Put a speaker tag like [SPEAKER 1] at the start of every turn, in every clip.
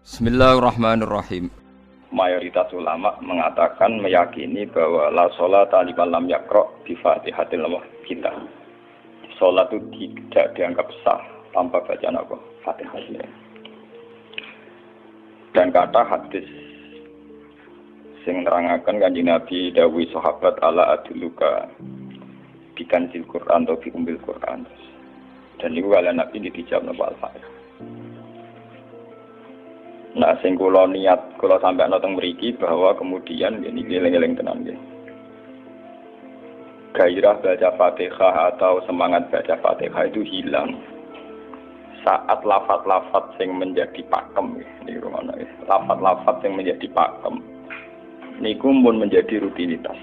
[SPEAKER 1] Bismillahirrahmanirrahim. Mayoritas ulama mengatakan meyakini bahwa la sholata liman lam yaqra bi Fatihatil Kitab. Salat itu tidak dianggap sah tanpa bacaan apa? Fatihah. Dan kata hadis sing nerangaken Kanjeng Nabi dawuh sahabat ala aduluka bikanzil Quran atau bi umbil Quran. Dan niku kalian Nabi dijawab napa Al-Fatihah. Nah, sing kula niat kula sampai ana teng mriki bahwa kemudian niki eling-eling tenan nggih. Gairah baca Fatihah atau semangat baca Fatihah itu hilang saat lafaz-lafaz yang menjadi pakem niki rumono nggih. Lafaz-lafaz yang menjadi pakem niku pun menjadi rutinitas.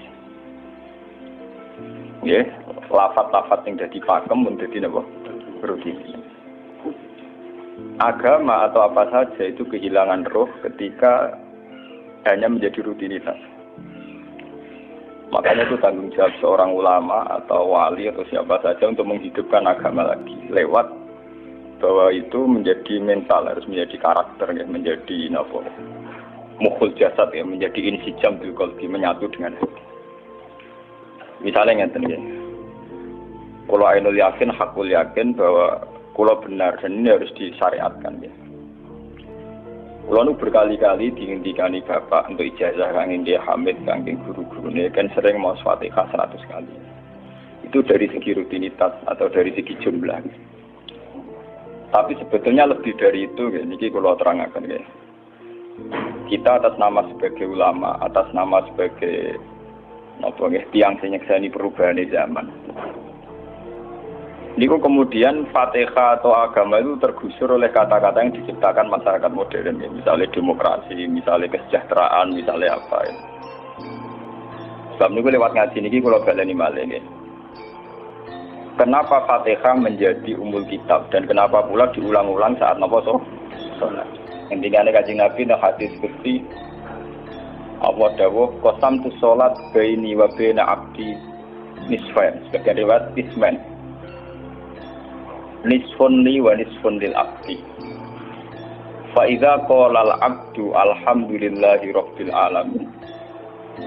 [SPEAKER 1] Nggih, lafaz-lafaz yang jadi pakem pun dadi napa? Rutinitas. Agama atau apa saja itu kehilangan roh ketika hanya menjadi rutinitas. Makanya itu tanggung jawab seorang ulama atau wali atau siapa saja untuk menghidupkan agama lagi lewat bahwa itu menjadi mental, harus menjadi karakter, ya, menjadi mukhul jasad, ya, menjadi insijam bil qalbi, menyatu dengan hati. Misalnya ngeten ya. Kalau ainul yakin, hakul yakin bahwa kalau benar dan ini harus disyariatkan ya. Kalau nu berkali-kali dihentikan bapak untuk ijazah kangge dia Hamid kangge guru-guru ini kan sering mau Fatihah 100 kali. Itu dari segi rutinitas atau dari segi jumlah. Tapi sebetulnya lebih dari itu ya. Niki kalau terangkan ya. Kita atas nama sebagai ulama, atas nama sebagai tiang sing nyekseni perubahan zaman. Niku kemudian Fatihah atau agama itu tergusur oleh kata-kata yang diciptakan masyarakat modern, ya. Misalnya demokrasi, misalnya kesejahteraan, misalnya apa. Ya. Sebab niku lewat ngaji niki kula baleni malih nggih. Kenapa Fatihah menjadi umul kitab dan kenapa pula diulang-ulang saat napa salat? Intinya Kanjeng Nabi nang hadis qudsi Allah dawuh qasam tu salat baini wa baina abdi nisfain, sebagai riwayat isman. Nisfun li wa nisfun lil abdi. Fa idza qala al abdu alhamdulillahi rabbil alamin.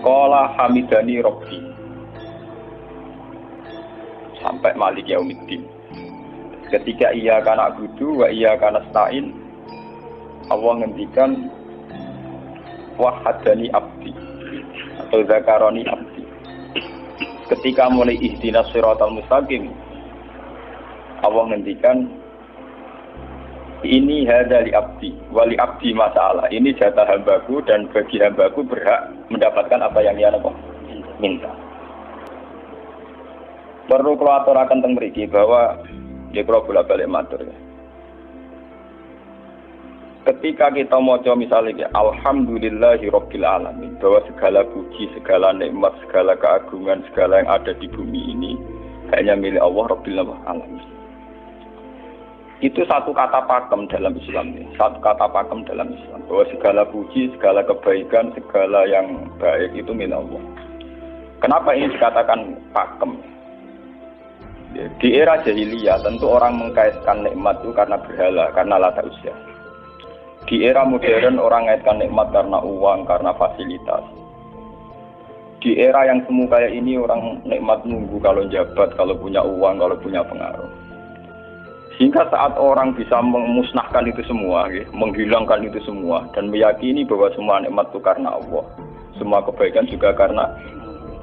[SPEAKER 1] Qala hamidani rabbi. Sampai malik yaumiddin. Ketika ia kana abudu wa ia kana stain, Allah ngendikan wahadani abdi atau zakaroni abdi. Ketika mulai ihdinas siratal mustaqim, Allah ngendikan ini hadza li abdi wali abdi masalah. Ini jatah hambaku dan bagi hambaku berhak mendapatkan apa yang dia minta. Perlu kula aturaken teng mriki bahwa ya kula bolak-balik matur ya. Ketika kita maca misalnya alhamdulillahi rabbil alamin, bahwa segala puji, segala nikmat, segala keagungan, segala yang ada di bumi ini hanya milik Allah rabbil alamin. Itu satu kata pakem dalam Islam, satu kata pakem dalam Islam, bahwa segala puji, segala kebaikan, segala yang baik itu milik Allah. Kenapa ini dikatakan pakem? Di era jahiliyah tentu orang mengkaitkan nikmat itu karena berhala, karena lata usia. Di era modern orang mengaitkan nikmat karena uang, karena fasilitas. Di era yang semu kayak ini orang nikmat nunggu kalau jabat, kalau punya uang, kalau punya pengaruh. Hingga saat orang bisa memusnahkan itu semua, menghilangkan itu semua, dan meyakini bahwa semua nikmat itu karena Allah, semua kebaikan juga karena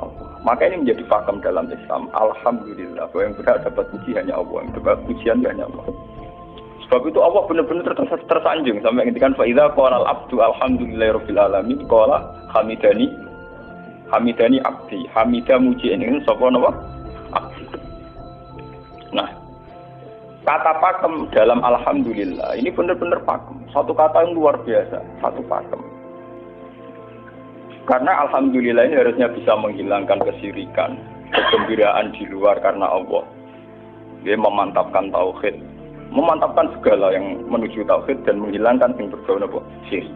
[SPEAKER 1] Allah. Maka ini menjadi pakem dalam Islam. Alhamdulillah, bahwa yang berhak dapat puji hanya Allah, yang dapat pujian hanya Allah. Sebab itu Allah benar-benar tersanjung sampai ngendikan fa idza qala al-abdu alhamdulillahirabbil alamin qala hamidani abdi. Hamidah muji ini sapa napa? Abdi. Nah, kata pakem dalam alhamdulillah ini benar-benar pakem. Satu kata yang luar biasa, satu pakem. Karena alhamdulillah ini harusnya bisa menghilangkan kesyirikan, kegembiraan di luar karena Allah. Dia memantapkan tauhid, memantapkan segala yang menuju tauhid dan menghilangkan yang berbau syirik.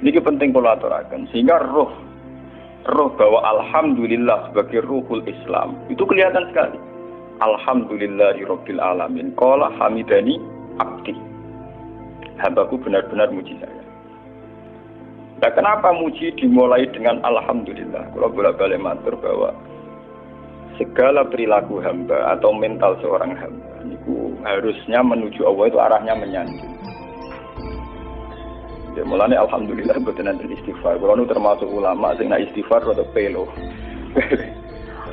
[SPEAKER 1] Ini penting kalau aturakan sehingga roh bahwa alhamdulillah sebagai ruhul Islam itu kelihatan sekali. alhamdulillahirabbil alamin. Qala hamidani abdi. Hambaku benar-benar muji saya. Nah, kenapa muji dimulai dengan alhamdulillah? Kalau bolak-balik matur bahwa segala perilaku hamba atau mental seorang hamba itu harusnya menuju Allah, itu arahnya menyanjung. Ya mulanya alhamdulillah mboten enten istighfar. Kalau nu termasuk ulama sing nak istighfar rada pelo.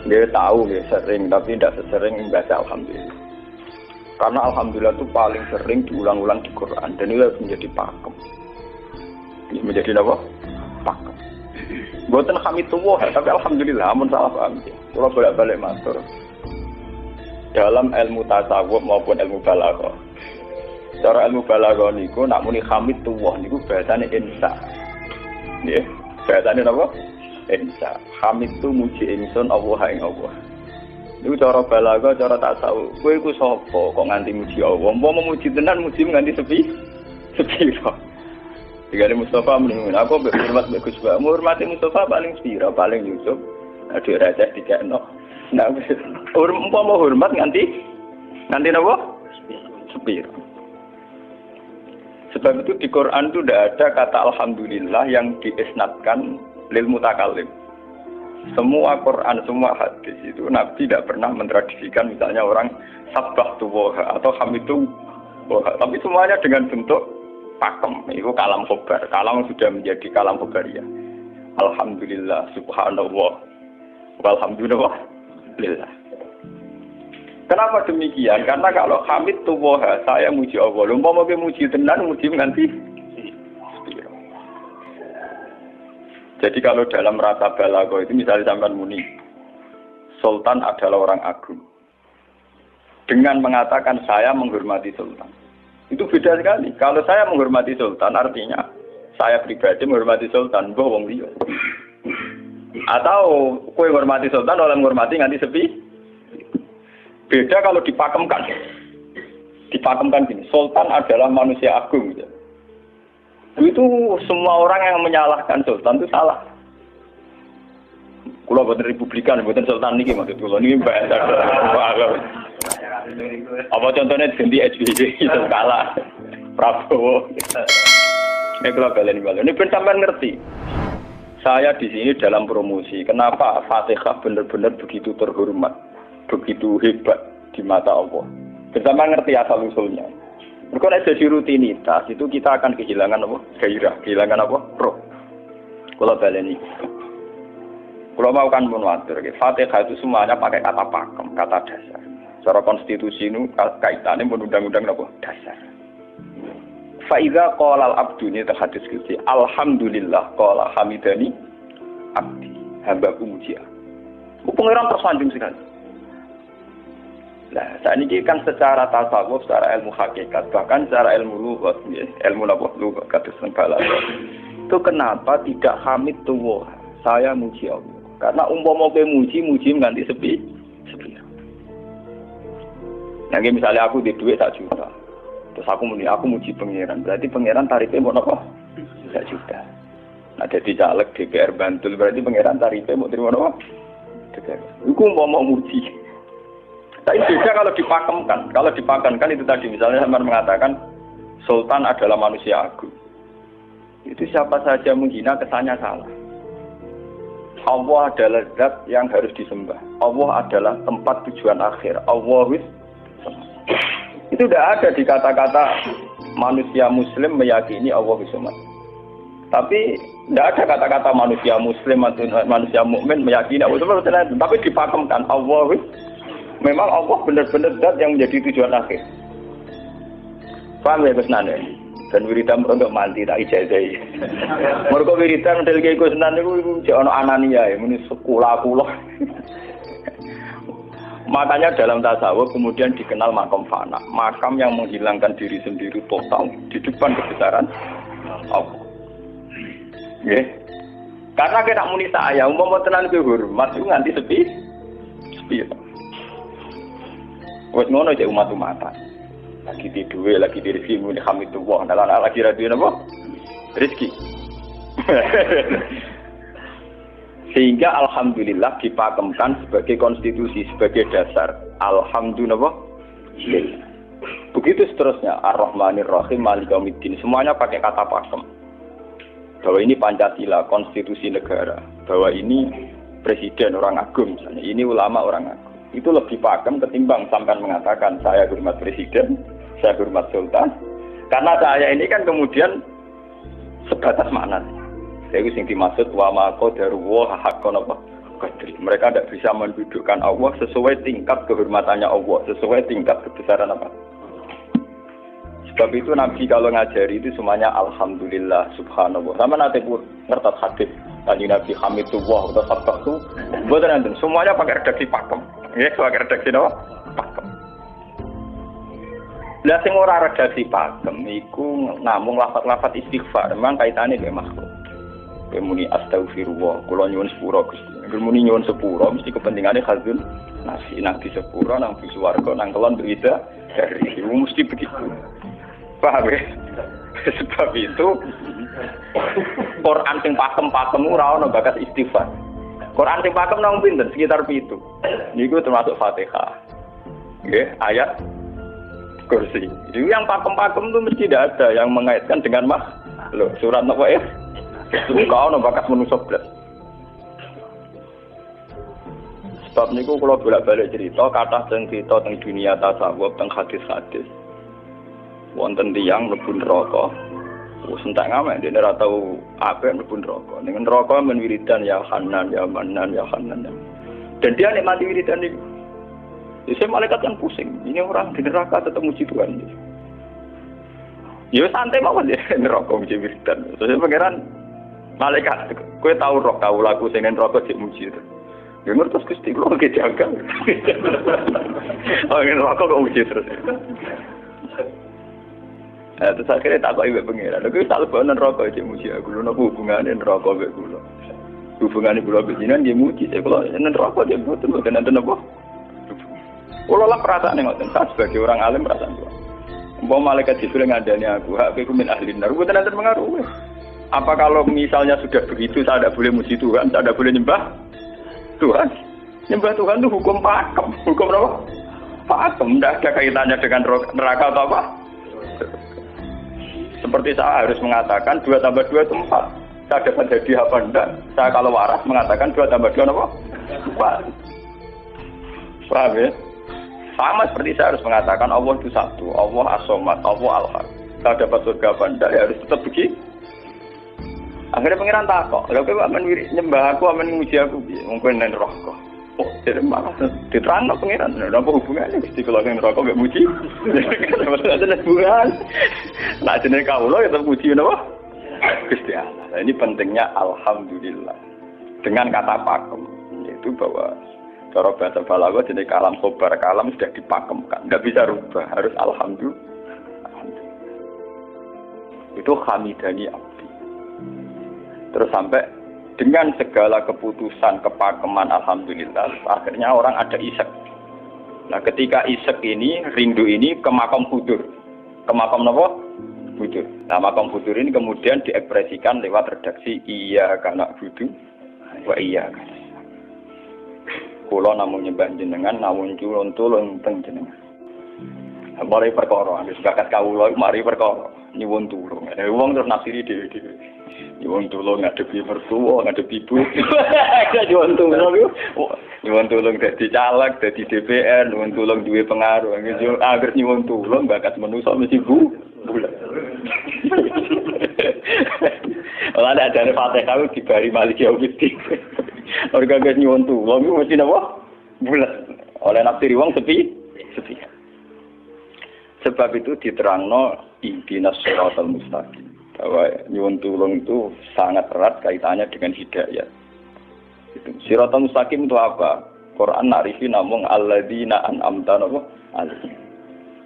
[SPEAKER 1] Dia tahu ya sering tapi tidak sesering membaca alhamdulillah. Karena alhamdulillah itu paling sering diulang-ulang di Quran dan itu harus menjadi pakem. Ini menjadi apa? Pakem. Mboten hamidullah tapi alhamdulillah amun salah paham. Kalau bolak-balik matur. Dalam ilmu tasawuf maupun ilmu balaghah. Cara ilmu balaghah niku nak muni hamidullah niku bahasane insa. Nggih, bahasane napa? Insa. Hamid itu muji ingsun Allah ing Allah. Niku cara balaghah, cara tasawuf. Kowe iku sapa kok nganti muji Allah? Umpama muji tenan muji nganti sepi. Digane Mustafa mending aku hormat mbek Gus Ba. Hormati Mustafa paling sepira, paling Yusuf. Adik receh dikekno. Nah, umpama hormat nganti napa? Sepira. Sebab itu di Quran itu tidak ada kata alhamdulillah yang diisnadkan lil mutakallim. Semua Quran, semua hadis itu Nabi tidak pernah mentradisikan misalnya orang sabbahtu wa atau hamidu wa. Tapi semuanya dengan bentuk pakem. Itu kalam khobar. Kalam sudah menjadi kalam khobariyah. Alhamdulillah, subhanallah, walhamdulillah. Kenapa demikian? Karena kalau hamid tuwoha, saya muji Allah. Lumpah mau muji tenan, muji nganti. Jadi kalau dalam rasa balaghah itu misalnya sampai muni, Sultan adalah orang agung. Dengan mengatakan saya menghormati Sultan. Itu beda sekali. Kalau saya menghormati Sultan artinya saya pribadi menghormati Sultan, mbah wong liya. Atau kowe menghormati Sultan oleh menghormati nganti sepi. Beda kalau dipakemkan. Dipakemkan gini, Sultan adalah manusia agung. Itu semua orang yang menyalahkan Sultan itu salah. Kalau buatan Republikan, buatan Sultan ini maksud kalau ini bahasa. Apa contohnya ganti SBY itu kalah Prabowo. Ini kalau kalian ini sampai ngerti. Saya di sini dalam promosi. Kenapa Fatihah benar-benar begitu terhormat, begitu hebat di mata Allah. Bersama ngerti asal usulnya. Kalau jadi rutinitas itu kita akan kehilangan apa? Gairah, kehilangan apa? Roh. Kalau balik ini. Kalau mau kan menwatir, Fatihah itu semuanya pakai kata pakem, kata dasar. Secara konstitusi itu kaitannya undang-undang apa? Dasar. Faiza qala al-abdu ini terhadis skripsi. Alhamdulillah qala hamidani abdi. Hambaku muji aku. Pengiran tersanjung sekali. Nah, saat ini kan secara tasawuf, secara ilmu hakikat, bahkan secara ilmu lughat, ilmu lughat kata balaghah. Itu kenapa tidak hamid tuwa? Saya muji Allah. Karena umpama kowe muji nganti sepi. Nah, misalnya aku di duit 1 juta. Terus aku muji pangeran. Berarti pangeran tarifnya mau apa? 1 juta. Nah, jadi caleg DPR Bantul berarti pangeran tarifnya mau terima apa? DPR. Iku mau muji. Tapi beda kalau dipakemkan. Kalau dipakemkan itu tadi misalnya sama mengatakan Sultan adalah manusia agung. Itu siapa saja menghina kesannya salah. Allah adalah zat yang harus disembah. Allah adalah tempat tujuan akhir. Allah itu tidak ada di kata-kata manusia muslim meyakini Allah Subhanahu. Tapi tidak ada kata-kata manusia muslim atau manusia mukmin meyakini Allah Subhanahu. Tapi dipakemkan Allah. Memang Allah benar-benar zat yang menjadi tujuan akhir. Paham ya Gus Nane? Dan wiridan untuk mandi tak ijazahi. Mergo wiridan model kaya Gus Nane iku jek ana anania ya muni sekula-kula. Makanya dalam tasawuf kemudian dikenal makam fana, makam yang menghilangkan diri sendiri total di depan kebesaran Allah. Nggih. Karena kita muni saya umpama tenan ke hormat itu nganti sepi. Wes ngono cek umat-umatan. Lagi di duwe, lagi di rezeki muni hamidullah, dalan lagi radio napa? Rezeki. Sehingga alhamdulillah dipakemkan sebagai konstitusi, sebagai dasar. Alhamdulillah. Begitu seterusnya. Ar-Rahmanir Rahim, Maliki Yaumiddin. Semuanya pakai kata pakem. Bahwa ini Pancasila, konstitusi negara. Bahwa ini presiden orang agung misalnya. Ini ulama orang agung. Itu lebih pakem ketimbang sampai mengatakan saya hormat presiden, saya hormat sultan. Karena saya ini kan kemudian sebatas makna. Itu yang dimaksud wa ma qadaruhu haqqan apa qadri. Mereka tidak bisa mendudukkan Allah sesuai tingkat kehormatannya Allah, sesuai tingkat kebesaran apa. Sebab itu Nabi kalau ngajari itu semuanya alhamdulillah subhanallah. Sama nanti pun ngertas hadis tadi Nabi Hamidullah atau sabtu buat nanti semuanya pakai redaksi pakem. Ya, pakai redaksi apa? Pakem. Lah sing ora redaksi pakem iku namung lafaz-lafaz istighfar, memang kaitannya dengan makhluk. Kemuni astagfirullah, kula nyuwun sepura Gusti. Kemuni nyuwun sepura mesti kepentingane khazun nasi nang di sepura nang di swarga nang kelon berita dari mesti begitu. Paham ya? Sebab itu Quran sing pakem-pakem ora ono bakat istighfar. Quran sing pakem nang pinten sekitar 7. Niku termasuk Fatihah. Nggih, ayat kursi. Itu yang pakem-pakem itu mesti tidak ada yang mengaitkan dengan makhluk. Surat apa ya? Kau nak bakat manusia belas. Sebab niku kalau bolak-balik cerita, kata cerita tentang dunia tasawuf, tentang hadis-hadis. Wonten tiyang mlebu neraka. Wis entek ngamek dene ora tau apik mlebu neraka. Ning neraka men wiridan ya Hanan ya Manan ya Hanan. Dan dia nikmati wiridan niku. Jadi malaikat kan pusing. Ini orang di neraka tetap muji Tuhan. Ya santai mawon ya neraka muji wiridan. Terus pangeran malaikat, kowe tahu roh tahu lagu sing neraka cek muji itu. Ya ngertos Gusti kula ge jaga. Oh neraka kok muji terus. Terus akhirnya tak kok ibu pengiran. Kowe tak lebon neraka cek muji aku. Lha napa hubungane neraka mek kula? Hubungane kula bejinan nggih muji cek kula neraka cek mboten nenten apa. Kula lah perasaan ngoten. Saya sebagai orang alim perasaan kula. Umpama malaikat Jibril ngandani aku, hak kowe min ahli neraka mboten nenten pengaruh. Apa kalau misalnya sudah begitu saya tidak boleh muji Tuhan, saya tidak boleh nyembah Tuhan? Nyembah Tuhan itu hukum pakem. Hukum apa? Pakem. Tidak ada kaitannya dengan neraka atau apa. Seperti saya harus mengatakan 2 tambah 2 itu 4. Saya dapat jadi apa enggak? Saya kalau waras mengatakan 2 tambah 2 apa? 4. Paham ya? Sama seperti saya harus mengatakan Allah itu satu. Allah as-somad, Allah al-haq. Saya dapat surga apa enggak? Ya harus tetap begitu. Akhirnya pengiran takok, lha kowe amen nyembah aku, amen muji aku piye? Mungkin nang neraka. Oh, jadi malah diterangno pengiran. Lha apa hubungane Gusti kula nang neraka mek muji? Ada hubungan. Nah, jenenge kawula ya tetep muji napa? Gusti Allah. Nah, ini pentingnya alhamdulillah. Dengan kata pakem, yaitu bahwa cara bahasa balaghah jenenge kalam khobar, kalam sudah dipakemkan. Enggak bisa rubah, harus alhamdulillah. Itu hamidani terus sampai dengan segala keputusan kepakeman alhamdulillah akhirnya orang ada isek. Nah ketika isek ini rindu ini ke makam hudur, ke makam apa? Hudur. Nah makam hudur ini kemudian diekspresikan lewat redaksi iya kana budu wa iya kana. Kula namung nyembah jenengan namun tulung teng jenengan. Mari perkara, wis bakat kawula mari perkara nyuwun tulung. Wong terus nafsiri dhewe-dhewe. Nyuwun tulung ngadepi mertua, ngadepi ibu. Nyuwun tulung. Nyuwun tulung dadi caleg, dadi DPR, nyuwun tulung duwe pengaruh. Agar nyuwun tulung bakat manusa mesti bulat. Ora ada Fatihah dibari Maliki Yaumiddin. Orga guys nyuwun tulung mesti napa? Bulat. Oleh nafsiri wong sepi. Sebab itu diterangno ihdinas shiratal mustaqim. Bahwa nyuwun tulung itu sangat erat kaitannya dengan hidayah. Itu shiratal mustaqim itu apa? Quran narifi namung alladzina an'amta alaihim.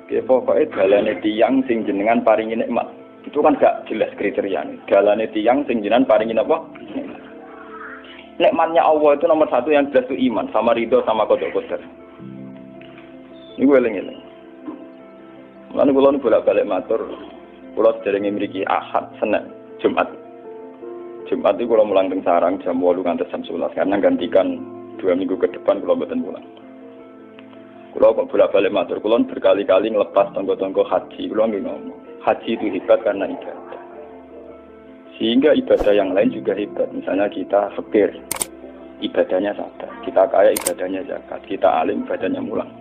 [SPEAKER 1] Ki pokoke dalane tiyang sing jenengan paringi nikmat. Itu kan gak jelas kriteriane. Dalane tiyang sing jenengan paringi apa? Nikmatnya Allah itu nomor 1 yang jelas itu iman sama ridho sama qada qadar. Ini gue eling-eling. Lan kula bolak-balik matur, kula sederenge mriki Ahad, Senin, Jumat. Jumat itu kalau mulang teng sarang jam 8 ngantos jam 11 karena gantikan 2 minggu ke depan kalau mboten mulang. Kalau kok bolak-balik matur, kalau berkali-kali ngelepas tonggo-tonggo haji, kalau nggih ngomong, haji itu hebat karena ibadah. Sehingga ibadah yang lain juga hebat. Misalnya kita fakir, ibadahnya sadar. Kita kaya, ibadahnya zakat. Kita alim, ibadahnya mulang.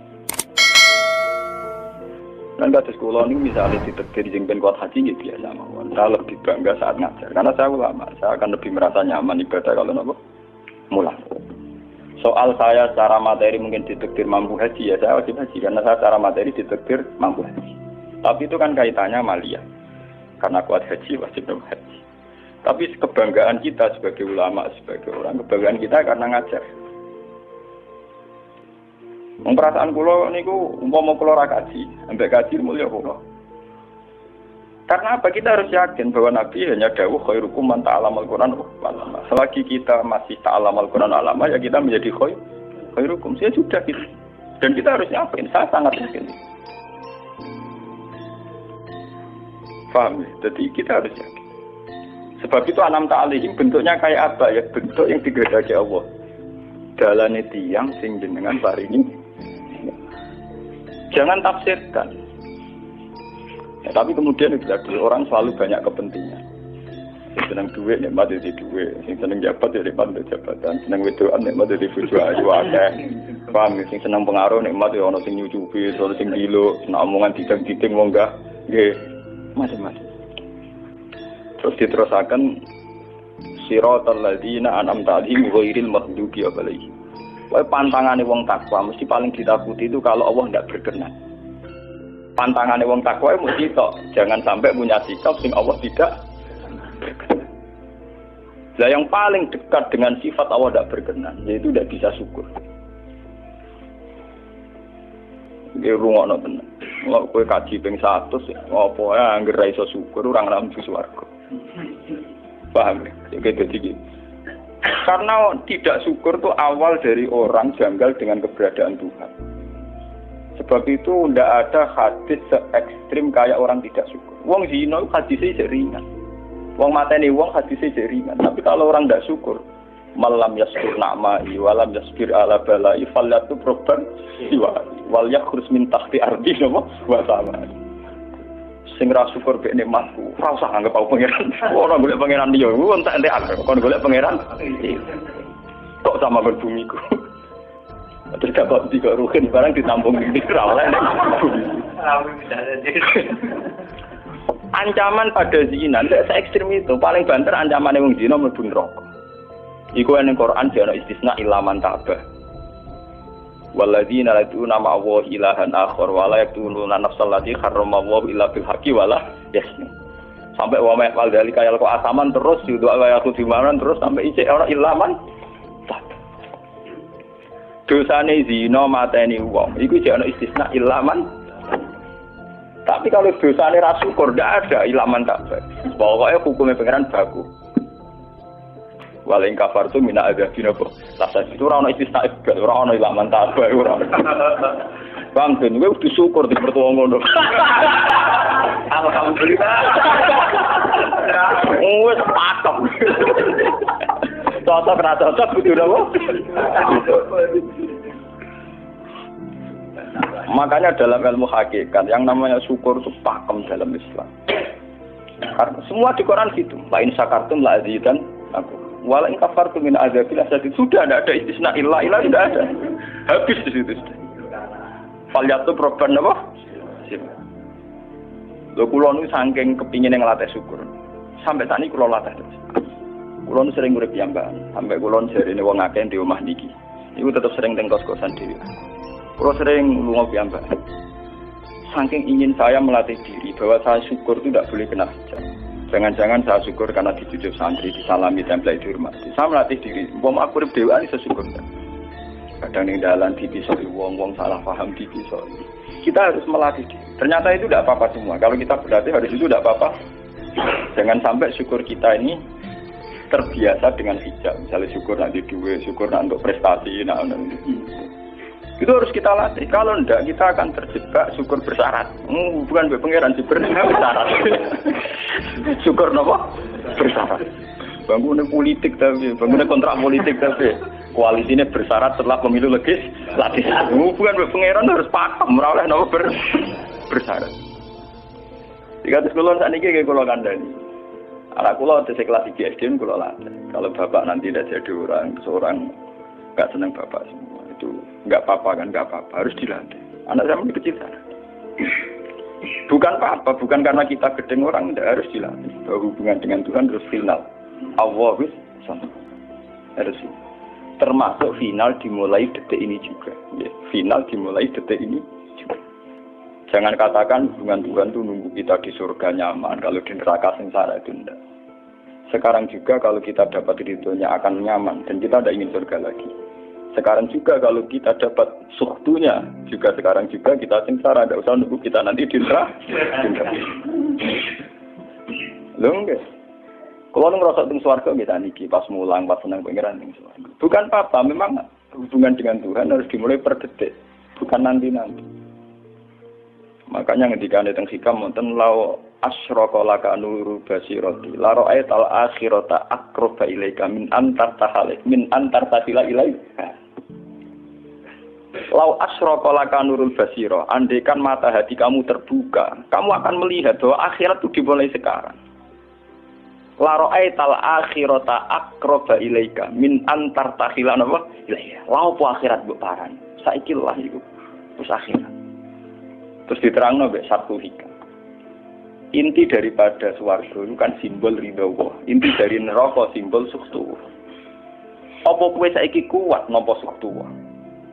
[SPEAKER 1] Dan kados kula ini misalnya ditekdir sing ben kuat haji nggih biasa mawon. Saya lebih bangga saat ngajar. Karena saya ulama, saya akan lebih merasa nyaman ibadah kalau napa? Mulang. Soal saya secara materi mungkin ditekdir mampu haji, ya saya wajib haji. Karena saya secara materi ditekdir mampu haji. Tapi itu kan kaitannya maliyah. Karena kuat haji, wajib haji. Tapi kebanggaan kita sebagai ulama, sebagai orang, kebanggaan kita karena ngajar. Perasaan kula niku umpama kula ra kaji, ambek kaji mulya kula. Karena apa? Kita harus yakin bahwa Nabi hanya dawuh khairukum man ta'allamal Qur'an wa 'allama. Selagi kita masih ta'allamal Qur'an wa 'allama, ya kita menjadi khairukum. Saya sudah gitu. Dan kita harus yakin, saya sangat yakin. Paham ya? Jadi kita harus yakin. Sebab itu anam ta'alihim bentuknya kayak apa ya? Bentuk yang digedaki Allah. Dalane tiyang sing jenengan paringi. Jangan tafsirkan. Ya, tapi kemudian orang selalu banyak kepentingan. Sing seneng duit nikmat dadi duit, sing seneng jabat ya nikmat dadi jabatan, seneng wedokan nikmat dadi bojo ayu akeh. Paham ya? Sing seneng pengaruh nikmat ya ana sing nyucupi, ana sing dilo, seneng omongan didang-diding wong enggak nggih macam-macam. Terus diterusakan siratal ladzina an'amta 'alaihim ghairil maghdubi 'alaihim. Wae pantangane wong takwa mesti paling ditakuti itu kalau Allah tidak berkenan. Pantangane wong takwa mesti tok, jangan sampai punya sikap sing Allah tidak berkenan. Lah yang paling dekat dengan sifat Allah tidak berkenan yaitu tidak bisa syukur. Nggih rungokno tenan. Wong kowe kaji ping 100 apa ya anggere ra iso syukur ora ngambu swarga. Paham ya? Jadi karena tidak syukur itu awal dari orang janggal dengan keberadaan Tuhan. Sebab itu tidak ada hadis se-ekstrim kayak orang tidak syukur. Wong zina hadisnya ringan. Wong mateni wong hadisnya ringan. Tapi kalau orang tidak syukur, malam yaskur na'ma'i walam yasbir ala bala'i falyatu proban siwa wal yakhrus min tahti ardi wa sama. Sing ra syukur mek nikmatku, ora usah anggap aku pangeran. Ora golek pangeran liya, ku entek-entekan kon golek pangeran. Kok sama berbumiku. Terus dapat tiga ruhin barang ditampung di ora oleh. Ancaman pada zina, tidak se-ekstrim itu. Paling banter ancaman wong zina mlebu neraka. Iku ning Quran jare istisna ilaman tabah. Walladzina laduna ma'allahi ilahan akhar wa la yaqtuluna nafsal lati harramallahu illa bil haqqi wa la yasnu. Sampai wa ma yaqal dalika yalqa asaman terus yudu wa yaqtu dimanan terus sampai isih ora ilaman. Dosane zina mateni wong iku jek ana istisna ilaman. Tapi kalau dosane ra syukur ndak ada ilaman tak. Pokoke hukume pangeran baku. Waling kafar tu mina azabina po. Rasa itu ora ono istisna ibad, ora ono ilaman tabah ora. Bang ben kowe kudu syukur di mertua ngono. Alhamdulillah. Wes patok. Cocok ra cocok kudu napa? Makanya dalam ilmu hakikat yang namanya syukur itu pakem dalam Islam. Karena semua di Quran gitu. La in syakartum la azidan aku. Wala in kafartum min azabil asad sudah tidak ada istisna illa tidak ada. Habis di situ sudah. Falyatu proban apa? Lho kula nu saking kepingin ngelatih syukur. Sampai saat ini kula latih terus. Kula nu sering urip piyambakan, sampai kula jarene wong akeh di omah niki. Iku tetep sering teng kos-kosan dhewe. Kula sering lunga piyambakan. Saking ingin saya melatih diri bahwa saya syukur itu tidak boleh kena hijab. Jangan-jangan saya syukur karena dicucuk santri, disalami, tempel, dihormati. Saya melatih diri. Wong aku urip dhewean iso syukur. Kadang ning dalan dipisoi wong-wong salah paham dipisoi. Kita harus melatih diri. Ternyata itu tidak apa-apa semua. Kalau kita berlatih harus itu tidak apa-apa. Jangan sampai syukur kita ini terbiasa dengan hijab. Misalnya syukur nanti duit, syukur nanti untuk prestasi, itu harus kita latih. Kalau enggak, kita akan terjebak syukur bersyarat. Bukan pangeran syukur bersyarat. Syukur apa? Bersyarat. bangunan politik tapi bangunan kontrak politik tapi koalisinya bersyarat setelah pemilu legislatif. Hubungan pangeran harus pakem ora oleh napa bersyarat. Jika sekolah saat ini kayak kalau kandani, anak kulo di kelas SD kulo latih. Kalau bapak nanti tidak jadi seorang nggak senang bapak semua itu nggak apa-apa kan nggak apa-apa harus dilatih. Anak saya masih kecil sana. Bukan apa-apa, bukan karena kita gedeng orang tidak harus dilatih. Bahwa hubungan dengan Tuhan terus final. Allah sama harus termasuk final dimulai detik ini juga. Ya, final dimulai detik ini juga. Jangan katakan hubungan Tuhan itu nunggu kita di surga nyaman, kalau di neraka sengsara itu enggak. Sekarang juga kalau kita dapat ridhonya akan nyaman dan kita tidak ingin surga lagi. Sekarang juga kalau kita dapat suhtunya, juga sekarang juga kita sengsara, tidak usah nunggu kita nanti di neraka. Lho nggih. Kalau ngerasa teng swarga kita niki pas mulang pas senang pangeran teng swarga. Bukan apa, memang hubungan dengan Tuhan harus dimulai per detik, bukan nanti-nanti. Makanya ketika ada teng hikam wonten lau asyraka laka nuru basirati la ra'aital akhirata aqraba ilaika min antar tasila ilaika. Lau asyraka laka nurul basira, andaikan mata hati kamu terbuka, kamu akan melihat bahwa akhirat itu dimulai sekarang. La ra'aital akhirata aqraba ilaika min antar tasila ilaika. Lau po akhirat mbok parani. Saiki lah iku wis akhirat. Terus diterangno mbek satu hikam. Inti daripada swarga itu kan simbol ridho Allah. Inti dari neraka simbol suktu. Apa kowe saiki kuat nampa suktu?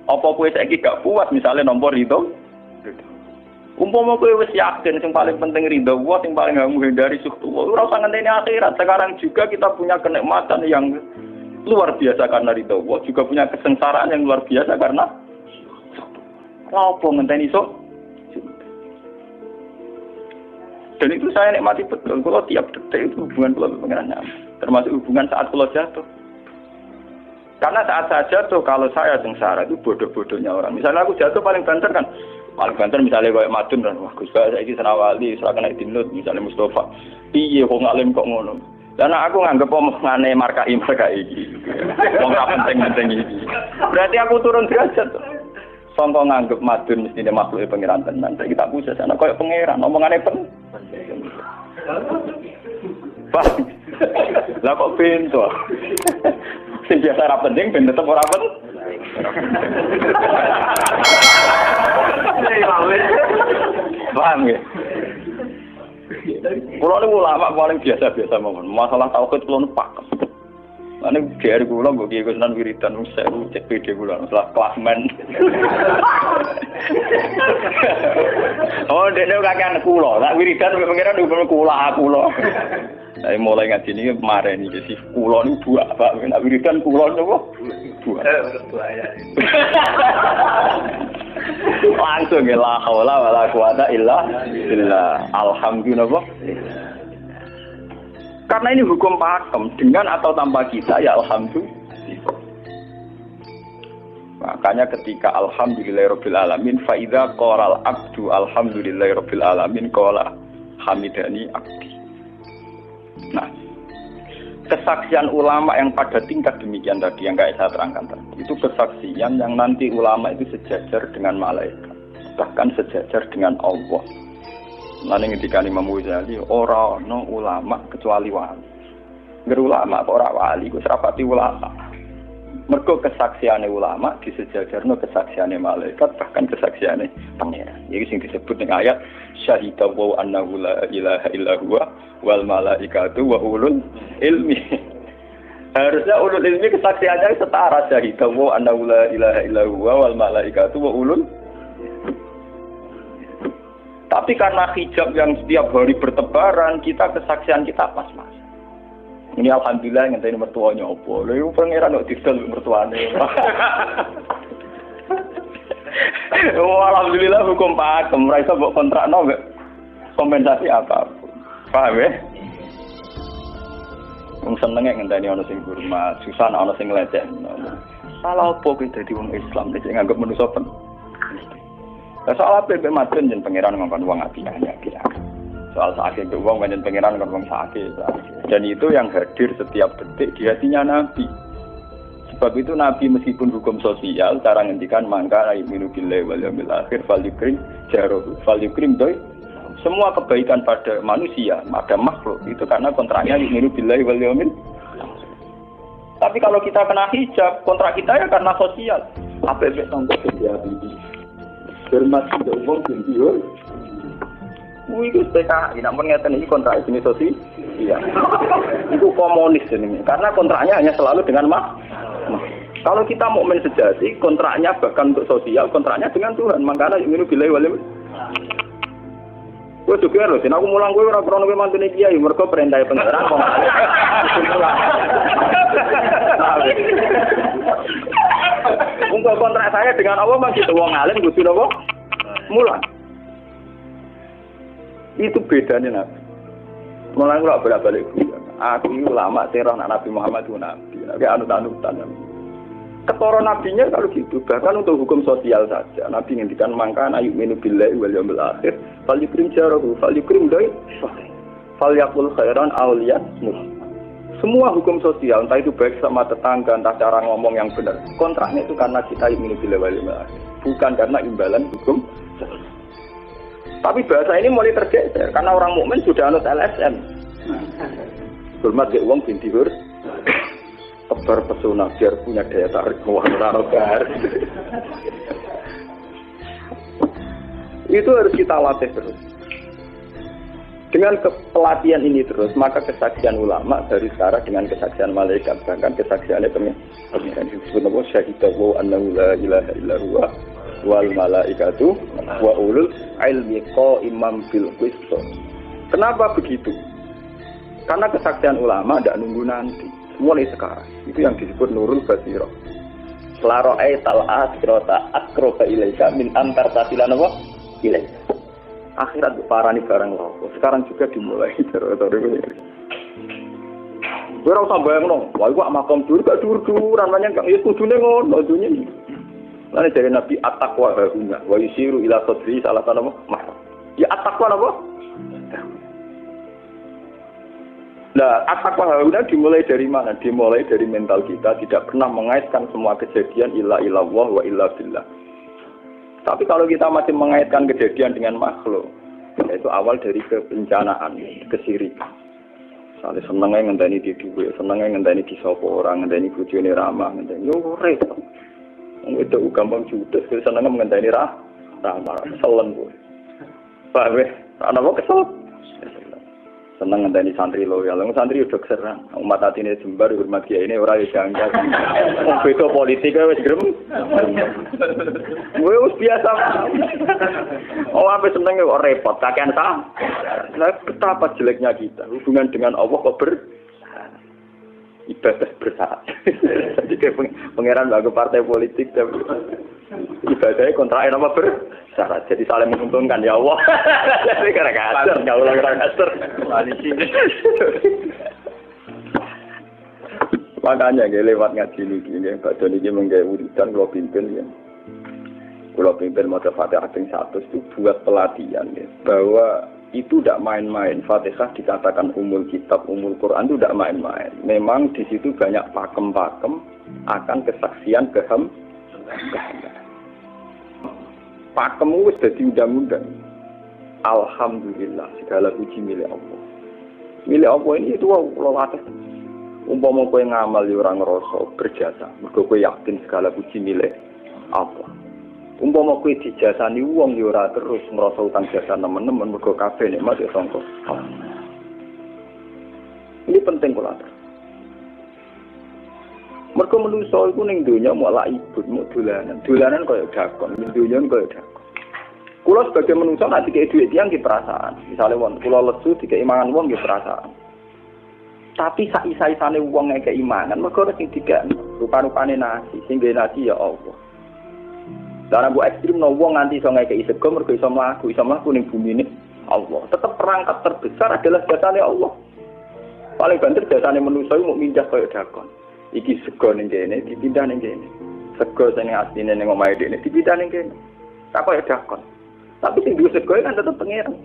[SPEAKER 1] Apa kowe saiki gak kuat misalnya nampa ridho? Umpama kowe wis yakin sing paling penting ridho Allah, sing paling gak menghindari suktu. Ora usah ngenteni akhirat. Sekarang juga kita punya kenikmatan yang luar biasa karena ridho Allah, juga punya kesengsaraan yang luar biasa karena suktu. Lha opo ngenteni sok? Dan itu saya nikmati betul. Kalau tiap detik itu hubungan kalau pengen nyaman. Termasuk hubungan saat kalau jatuh. Karena saat saya jatuh, kalau saya sengsara itu bodoh-bodohnya orang. Misalnya aku jatuh paling banter kan. Paling banter misalnya kayak Madun kan. Wah Gus Bae saiki Senawali, ora kena dinut misalnya Mustafa. Piye kok ngalim kok ngono. Karena aku nganggep omongane markai iki. Wong ra penting-penting iki. Berarti aku turun derajat. Sangka nganggep Madun mestine makhluke pangeran tenan. Saiki tak pusat ana koyo pangeran omongane penting. Pak, lah kok pintu? Sing biasa ora penting ben tetep ora penting. Paham ya? Kulo niku ulama paling biasa-biasa mawon. Masalah tauhid kulo pakem. Ane biar kula mbok iki kenan wiridan wis cek PD kula masalah klasmen. Oh, dene kakean kula. Sak wiridan pengiran kula. Saya mulai ngaji ini kemarin ini sih kula niku buak Pak. Nek wiridan kula niku buak. Langsung ya la haula wala quwata illa billah. Alhamdulillah. Karena ini hukum pakem, dengan atau tanpa kita ya alhamdulillah. Makanya ketika alhamdulillahirabbil alamin fa idza qala al-abdu alhamdulillahirabbil alamin qala hamidani abdi. Nah, kesaksian ulama yang pada tingkat demikian tadi yang kayak saya terangkan tadi, itu kesaksian yang nanti ulama itu sejajar dengan malaikat, bahkan sejajar dengan Allah. Nane ngendika Imam Ghazali ora ana ulama kecuali wali. Ngger ulama kok ora wali, ku serapati ulama. Mergo kesaksiane ulama disejajarno kesaksiane malaikat bahkan kesaksiane pangeran. Iki sing disebut ning ayat syahida wa annahu la ilaha illa huwa wal malaikatu wa ulul ilmi. Harusnya ulul ilmi kesaksiannya setara syahida wa annahu la ilaha illa huwa wal malaikatu wa ulul. Tapi karena hijab yang setiap hari bertebaran, kita kesaksian kita pas-pas. Ini alhamdulillah ngenteni mertuanya opo. Lha iku pangeran kok didol mertuane. Oh, alhamdulillah hukum pakem, ora iso mbok kontrakno mbek kompensasi apapun. Paham ya? Wong senenge ngenteni ana sing hormat, susah ana sing nglecehno. Salah opo kuwi dadi wong Islam nek nganggep manusa pen. Soal apa yang Madun dan pangeran ngomong uang api hanya kira. Soal sakit ke wong pancen pangeran kon wong sakit. Dan itu yang hadir setiap detik di hatinya Nabi. Sebab itu Nabi meskipun hukum sosial cara ngendikan mangka aiminu billahi wal yaumil akhir falyukrim jaruhu falyukrim doi semua kebaikan pada manusia, pada makhluk itu karena kontraknya aiminu billahi wal yaumil. Tapi kalau kita kena hijab, kontrak kita ya karena sosial. Apa efek tanggung jawab ini? Hormat tidak umum sendiri. Itu PKI, namun ngeten ini kontrak jenis sosial. Iya. Itu komunis ini. Karena kontraknya hanya selalu dengan kalau kita mukmin sejati, kontraknya bahkan untuk sosial, kontraknya dengan Tuhan. Makanya ingin billahi wal yaumil. Gue juga loh, aku mulang gue ora krono mantune kiai, mergo perintah pangeran kok. Untuk kontrak saya dengan Allah masih wong alim kudu napa? Mulang. Itu bedanya Nabi. Mulai kalau bolak-balik aku ulama teror Nabi Muhammad itu Nabi. Nabi anut-anutan. Ketara nabinya kalau gitu, bahkan untuk hukum sosial saja. Nabi ngendikan mangka ayu minu billahi wal yaumil akhir, fal yukrim jarahu, fal yukrim doi, fal yaqul khairan awliyat mus. Semua hukum sosial, entah itu baik sama tetangga, entah cara ngomong yang benar. Kontraknya itu karena kita ayu minu billahi wal yaumil akhir, bukan karena imbalan hukum sosial. Tapi bahasa ini mulai tergeser karena orang mukmin sudah anut LSM. Hormat ke uang binti hur, tebar pesona biar punya daya tarik warna rogar. Itu harus kita latih terus. Dengan pelatihan ini terus, maka kesaksian ulama dari sekarang dengan kesaksian malaikat, bahkan kesaksiannya pengiran disebut nama syahidahu annahu la ilaha illa huwa wal malaikatu wa ulul ilmi qaimam bil qist. Kenapa begitu? Karena kesaksian ulama tidak nunggu nanti, mulai sekarang. Itu yang disebut nurul basirah. Selaro'ai tal'as kirota akroba ilaika min antar tasilan apa? Ilaika. Akhirat parani barang rokok. Sekarang juga dimulai. Gue rasa bayang dong. Wah, gue makam dur, gak dur-duran. Namanya ya kudune ngono dunia ini. Lalu dari Nabi at-taqwa hahuna wa yusiru ila sadri salah satu nama mahram. Ya at-taqwa apa? Nah, at-taqwa hahuna dimulai dari mana? Dimulai dari mental kita tidak pernah mengaitkan semua kejadian illa illallah wa illa billah. Tapi kalau kita masih mengaitkan kejadian dengan makhluk, itu awal dari kebencanaan, kesirikan. Misalnya senengnya ngenteni di duwe, senengnya ngenteni di sapa orang, ngenteni bojone ramah, ngenteni yo repot. Itu gampang judes, senengnya ngenteni ramah, keselen kowe. Paham ya? Ana kok kesel. Seneng ngenteni santri loyal, santri udah keserang. Umat atine jembar hormat kiai ini ora yo janggal. Wong beda politik wis grem. Wis biasa. Oh, apa senenge kok repot, kakean sah. Lah betapa jeleknya kita, hubungan dengan Allah kok ibadah bersyarat. Jadi pangeran bagi partai politik tapi ibadahnya kontra apa bersyarat. Jadi saling menguntungkan ya Allah. Jadi kadang-kadang kalau kadang-kadang koalisi. Makanya lewat ngaji ini, Pak Doni ini menggawe wiridan kalau pimpin ya. Kalau pimpin maca Fatihah ping 100 itu buat pelatihan ya, bahwa itu tidak main-main. Fatihah dikatakan umul kitab, umul Quran itu tidak main-main. Memang di situ banyak pakem-pakem akan kesaksian kehambaan. Pakem itu sudah diundang-undang. Alhamdulillah segala puji milik Allah. Milik Allah ini itu Allah latih. Umpama kowe ngamal ya ora ngrasa berjasa, mergo kowe yakin segala puji milik Allah. Umpama kowe dijasani wong ya ora terus ngrasa utang jasa nemen-nemen mergo kabeh nikmat ya sangka. Ini penting kula. Mergo manusa iku ning donya malah ibut muk dolanan. Dolanan kaya dakon, ning donya kaya dakon. Kula sebagai manusa nek dikek dhuwit tiyang ki perasaan. Misale wong kula lesu dikek imangan wong ki perasaan. Tapi sak-isa-isane wong ngekek imangan mergo sing dikek rupa-rupane nasi, sing ngene nasi ya Allah. Dalam bu ekstrim no wong nganti iso ngekeki sego mergo iso mlaku ning bumi ini Allah. Tetap perangkat terbesar adalah jasane Allah. Paling banter jasane manusa iku mung mindah kaya dakon. Iki sego ning kene dipindah ning kene. Sego sing asline ning omahe dene dipindah ning kene. Tak kaya dakon. Tapi sing duwe sego kan tetep pangeran.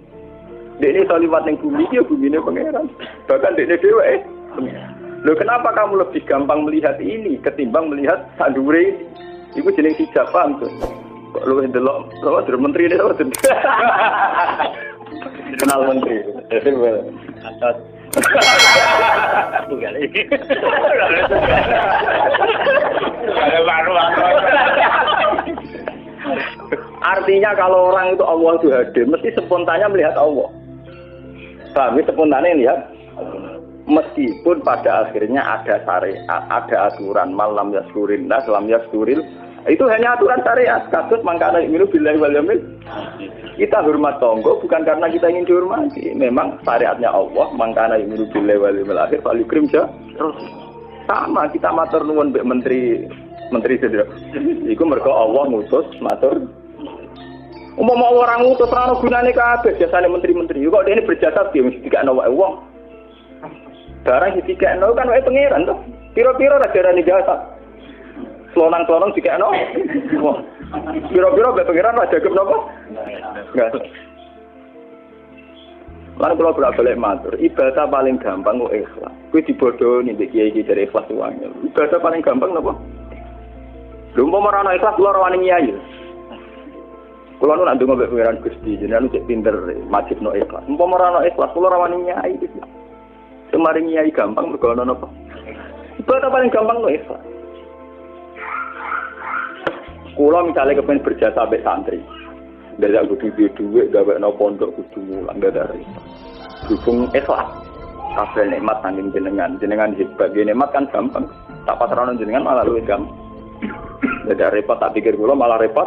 [SPEAKER 1] Dekne iso liwat ning bumi iki ya bumine pangeran. Bahkan dekne dhewe pangeran. Loh kenapa kamu lebih gampang melihat ini ketimbang melihat sandure ini? Iku jeneng hijab paham tuh. Kok lu ndelok dari menteri ini apa? Kenal menteri. Atas. Tunggal ini. Artinya kalau orang itu Allah itu hadir, mesti spontannya melihat Allah. Paham? Spontannya lihat. Meskipun pada akhirnya ada syariat, ada aturan malam yaskurin nas, lam yaskuril. Itu hanya aturan syariat. Kasus mangkana yu'minu billahi wal yaumil. Kita hormat tonggo bukan karena kita ingin dihormati. Memang syariatnya Allah mangkana yu'minu billahi wal yaumil akhir fal yukrim terus. Sama kita matur nuwun mbek menteri sedherek. Iku mergo Allah ngutus matur. Umpama orang ngutus ora ono gunane kabeh jasane menteri-menteri. Kok dene berjasa piye mesti dikakno wae wong. Barang dikakno kan wae pangeran to. Piro-piro ra darani jasa. Selonang-selonang dikakno. Wah. Piro-piro bae pangeran ra jagep napa? Enggak. Lan kula bolak-balik matur, ibadah paling gampang kok ikhlas. Kuwi dibodohi nek kiai iki dari ikhlas uangnya. Ibadah paling gampang napa? Lha umpama ora ana ikhlas kula ora wani nyai. Kula nu nak ndonga mbek pangeran Gusti, jenengan cek pinter majibno ikhlas. Umpama ora ana ikhlas kula ora wani nyai iki. Semari nyai gampang mergo ana napa? Ibadah paling gampang kok ikhlas. Kula misalnya kepen berjasa mbek santri. Dari aku duit gawe no pondok kudu mulang dari dukung ikhlas kabeh nikmat saking jenengan hebat nikmat kan gampang tak pasrahno jenengan malah luwih gampang dadi repot tak pikir kula malah repot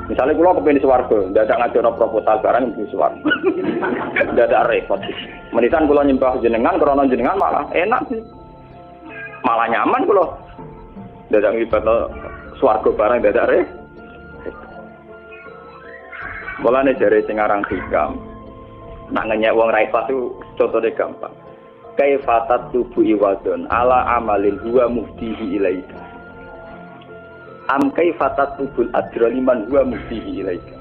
[SPEAKER 1] misalnya kula kepengin swarga dadak ngajono proposal barang di swarga dadak repot menitan kula nyembah jenengan krana jenengan malah enak malah nyaman kula dadak ngibadno swarga barang dadak mulane jare sing aran hikam nak ngenyek wong ra ikhlas itu contone gampang kaifatat tubu iwadon ala amalin huwa muftihi ilaika am kaifatat tubul adroliman huwa muftihi ilaika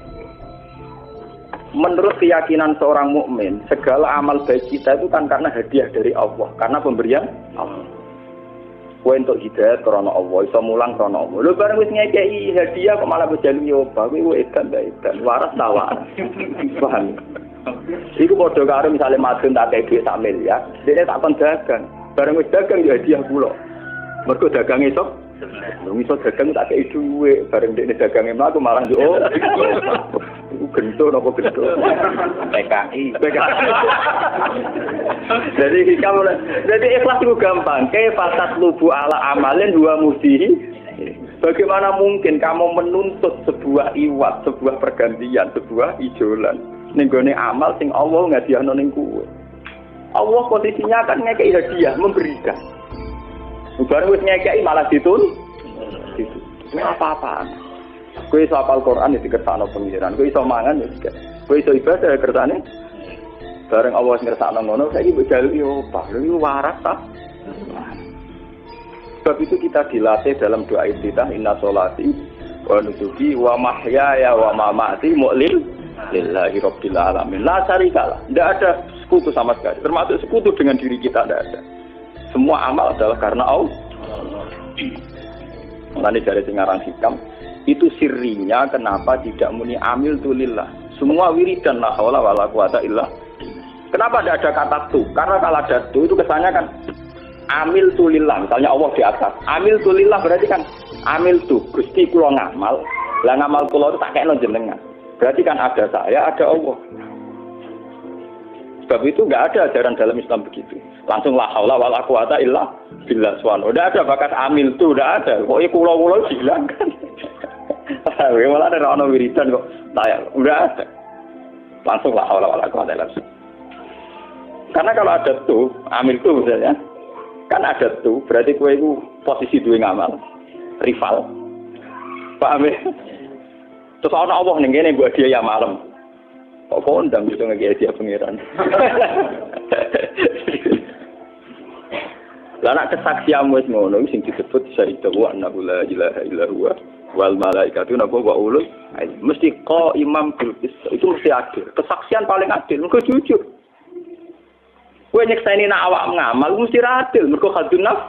[SPEAKER 1] menurut keyakinan seorang mukmin segala amal baik kita itu kan karena hadiah dari Allah karena pemberian Allah. Kowe entuk hidayah krana Allah, iso mulang krana Allah. Lho bareng wis ngekeki hadiah kok malah bejalu yo, kowe edan waras tawa. Paham. Iku padha karo misale madun tak kei dhuwit sak miliar, dene tak kon dagang. Bareng wis dagang yo hadiah kula. Mergo dagang iso. Lho iso dagang tak kei dhuwit, bareng dene dagange mlaku malah yo. Iku gento napa gento? PKI. Jadi ikhlas itu gampang. Kaifatat lubu ala amalin dua mudihi. Bagaimana mungkin kamu menuntut sebuah iwat, sebuah pergantian, sebuah ijolan ning gone amal sing Allah ngadiahno ning kowe. Allah posisinya kan ngekeki hadiah, memberikan. Bareng wis ngekeki malah ditun. Ini apa-apaan. Kowe iso hafal Quran ya dikersakno pengiran, kowe iso mangan ya juga. Kowe iso ibadah ya kersane. Bareng Allah ngersakno ngono, saiki mbok jaluki opo? Lha waras ta? Sebab itu kita dilatih dalam doa iftitah inna sholati wa nusuki wa mahyaya wa mamati lillahi rabbil alamin. La syarikalah. Tidak ada sekutu sama sekali. Termasuk sekutu dengan diri kita tidak ada. Semua amal adalah karena Allah. Mulane dari sing aran hikam itu sirrinya kenapa tidak muni amil tulillah. Semua wiridan la haula wala quwata illa. Kenapa tidak ada kata tu? Karena kalau ada tu itu kesannya kan amil tulillah. Misalnya Allah di atas. Amil tulillah berarti kan amil tu. Gusti kula ngamal. Lah ngamal kula itu tak kekno jenengan. Berarti kan ada saya, ada Allah. Sebab itu enggak ada ajaran dalam Islam begitu. Langsung la haula wala quwata illa billah subhanahu. Enggak ada bakat amil tu, enggak ada. Pokoke kula-kula dihilangkan. Malah ada ono wiridan kok tayang. Enggak ada. Langsung la haula wala quwata illa billah. Karena kalau ada tu, amil tu misalnya, kan ada tu, berarti kowe iku posisi duwe ngamal, rival. Paham ya? Terus ana Allah ning kene mbok hadiah ya malam. Kok kondang gitu ngeki hadiah pangeran. Lah nek kesaksianmu wis ngono sing disebut syaitu wa anna la ilaha illa huwa wal malaikatu napa wa ulul mesti imam bil itu mesti adil. Kesaksian paling adil mergo jujur. Kowe nyekseni nak awak ngamal mesti adil mergo khadun nafs.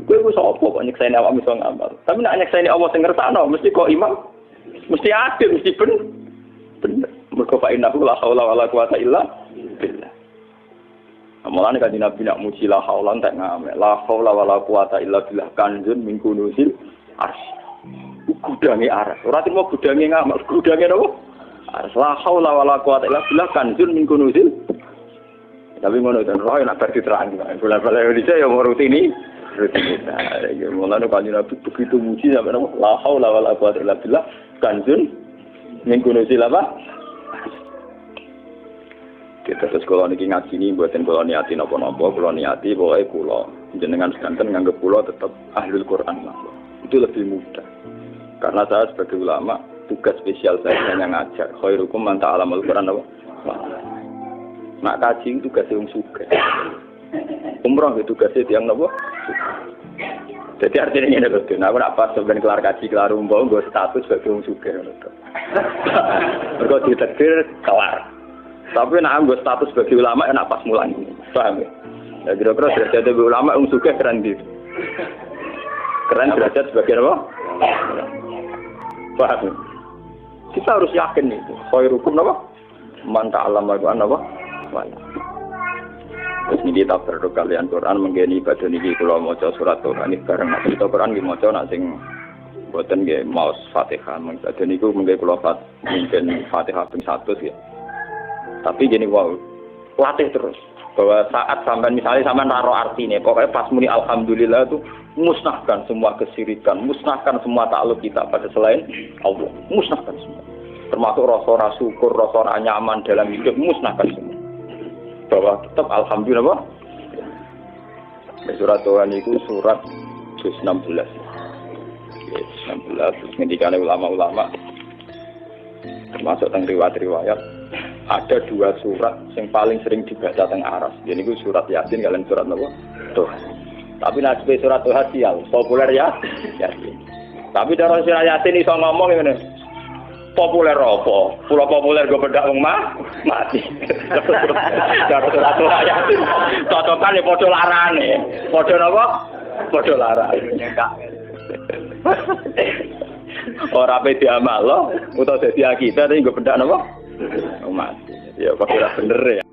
[SPEAKER 1] Kowe ku sapa kok nyekseni awak iso ngamal. Tapi nak nyekseni Allah sing ngersakno mesti imam mesti adil mesti bener. Mergo fa inna la haula wala quwata illa billah. Mulane kan Nabi nak muji la haula entek ngamek. La haula wala quwata illa billah kanjun min kunuzil arsy. Gudange aras. Ora timo gudange ngamal, gudange napa? Aras la haula wala quwata illa billah kanjun min kunuzil. Tapi ngono ten roh nak berarti terang. Bola-bola Indonesia ya mau rutini. Nah, ya mulane kan Nabi begitu muji sampai napa? La haula wala quwata illa billah kanjun min kunuzil apa? Kita terus kalau niki ngaji ini buatin kalau niati nopo-nopo, kalau niati pokoknya kulo jenengan sekanten nganggep kulo tetap ahlul Quran lah. Itu lebih mudah. Karena saya sebagai ulama tugas spesial saya hanya ngajar. Khairukum man ta'alamul Quran apa? Nak kaji itu tugas yang suka. Umroh itu tugasnya yang nopo. Jadi artinya ini loh. Nah aku nak pas sebenarnya kelar kaji kelar umroh gue status sebagai orang suka. Mereka ditakdir kelar. Tapi nak gue status sebagai ulama enak pas mulan ini, paham ya? Ya kira-kira derajat sebagai ulama suka keren gitu. Keren derajat sebagai apa? Paham ya? Kita harus yakin itu. Khairukum apa? Man ta'allama al-Qur'an apa? Terus ini kita berdoa kalian Quran menggeni ibadah niki kula maca surat Quran iki bareng nek kita Quran nggih maca nek sing boten nggih maos Fatihah mengko niku mengke kula mungkin Fatihah ping 100 ya. Tapi gini wow, latih terus bahwa saat sampai misalnya sampai naruh artinya, pokoknya pas muni alhamdulillah itu musnahkan semua kesirikan, musnahkan semua takluk kita pada selain Allah, musnahkan semua. Termasuk rasa syukur, rasa nyaman dalam hidup, musnahkan semua. Bahwa tetap alhamdulillah. Surat Tuhan itu surat 16. 16 ngendikane ulama-ulama termasuk tentang riwayat-riwayat. Ada dua surat yang paling sering dibaca teng aras. Jadi itu surat Yasin kalian surat apa? Tuhan. Tapi nasib surat Tuhan sial, populer ya Yasin. Tapi dalam surat Yasin iso ngomong ngene. Populer apa? Pulau populer gue bedak wong mati. Dalam surat Tuhan Yasin. Cocokan ya padha larane. Padha napa? Padha larane. Ora pe diamal lo, utawa dadi akidah tapi gue bedak napa? Mati. Ya kok ora bener ya.